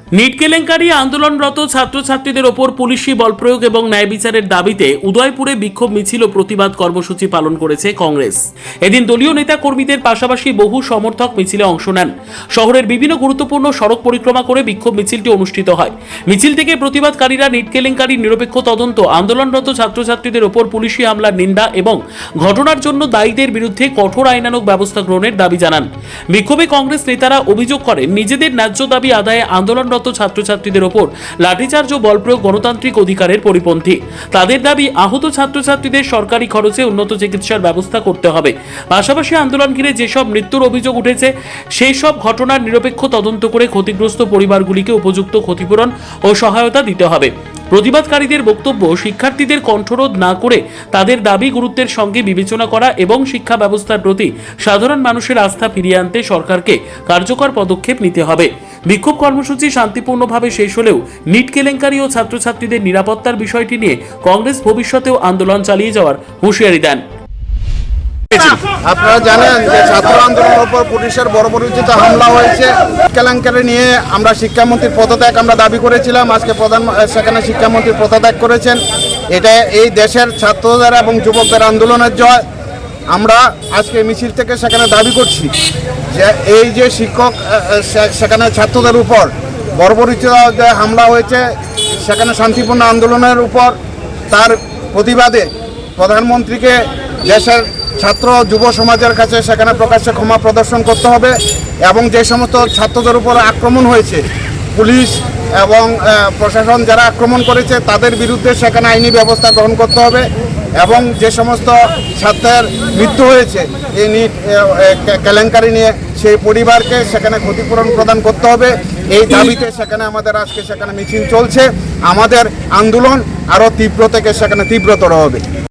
NEET কেলেঙ্কারি আন্দোলনরত ছাত্রছাত্রীদের ওপর পুলিশি বলপ্রয়োগ এবং ন্যায় বিচারের দাবিতে উদয়পুরে বিক্ষোভ মিছিল ও প্রতিবাদ কর্মসূচি পালন করেছে কংগ্রেস। এদিন দলীয় নেতা কর্মীদের পাশাপাশি বহু সমর্থক মিছিলে অংশ নেন। শহরের বিভিন্ন গুরুত্বপূর্ণ সড়ক পরিক্রমা করে বিক্ষোভ মিছিলটি অনুষ্ঠিত হয়। মিছিল থেকে প্রতিবাদকারীরা নিট কেলেঙ্কারির নিরপেক্ষ তদন্ত, আন্দোলনরত ছাত্রছাত্রীদের ওপর পুলিশি হামলার নিন্দা এবং ঘটনার জন্য দায়ীদের বিরুদ্ধে কঠোর আইনানুগ ব্যবস্থা গ্রহণের দাবি জানান। বিক্ষোভে কংগ্রেস নেতারা অভিযোগ করেন, নিজেদের ন্যায্য দাবি আদায়ে আন্দোলন ছাত্রছাত্রীদের ওপর লাঠিচার্জ ও বলপ্রয়োগ গণতান্ত্রিক অধিকারের পরিপন্থী। তাদের দাবি, আহত ছাত্রছাত্রীদের সরকারি খরচে উন্নত চিকিৎসার ব্যবস্থা করতে হবে। পাশাপাশি আন্দোলন ঘিরে যেসব মৃত্যুর অভিযোগ উঠেছে সেই সব ঘটনার নিরপেক্ষ তদন্ত করে ক্ষতিগ্রস্ত পরিবারগুলিকে উপযুক্ত ক্ষতিপূরণ ও সহায়তা দিতে হবে। প্রতিবাদকারীদের বক্তব্য, শিক্ষার্থীদের কণ্ঠরোধ না করে তাদের দাবি গুরুত্বের সঙ্গে বিবেচনা করা এবং শিক্ষা ব্যবস্থার প্রতি সাধারণ মানুষের আস্থা ফিরিয়ে আনতে সরকারকে কার্যকর পদক্ষেপ নিতে হবে। বিক্ষোভ কর্মসূচি শান্তিপূর্ণভাবে শেষ হলেও নিট কেলেঙ্কারি ও ছাত্রছাত্রীদের নিরাপত্তার বিষয়টি নিয়ে কংগ্রেস ভবিষ্যতেও আন্দোলন চালিয়ে যাওয়ার হুঁশিয়ারি দেন। আপনারা জানেন যে ছাত্র আন্দোলনের উপর পুলিশের বর্বরোচিত হামলা হয়েছে। কেলেঙ্কারি নিয়ে আমরা শিক্ষামন্ত্রীর পদত্যাগ আমরা দাবি করেছিলাম। আজকে সেখানে শিক্ষামন্ত্রী পদত্যাগ করেছেন। এটা এই দেশের ছাত্রদের এবং যুবকদের আন্দোলনের জয়। আমরা আজকে মিছিল থেকে সেখানে দাবি করছি যে এই যে শিক্ষক সেখানে ছাত্রদের উপর বর্বরোচিত যে হামলা হয়েছে, সেখানে শান্তিপূর্ণ আন্দোলনের উপর তার প্রতিবাদে প্রধানমন্ত্রীকে দেশের ছাত্র যুব সমাজের কাছে সেখানে প্রকাশ্যে ক্ষমা প্রদর্শন করতে হবে এবং যে সমস্ত ছাত্রদের উপর আক্রমণ হয়েছে, পুলিশ এবং প্রশাসন যারা আক্রমণ করেছে তাদের বিরুদ্ধে সেখানে আইনি ব্যবস্থা গ্রহণ করতে হবে এবং যে সমস্ত ছাত্রের মৃত্যু হয়েছে এই নিট কেলেঙ্কারি নিয়ে সেই পরিবারকে সেখানে ক্ষতিপূরণ প্রদান করতে হবে। এই দাবিতে সেখানে আমাদের আজকে সেখানে মিছিল চলছে। আমাদের আন্দোলন আরও তীব্র থেকে সেখানে তীব্রতর হবে।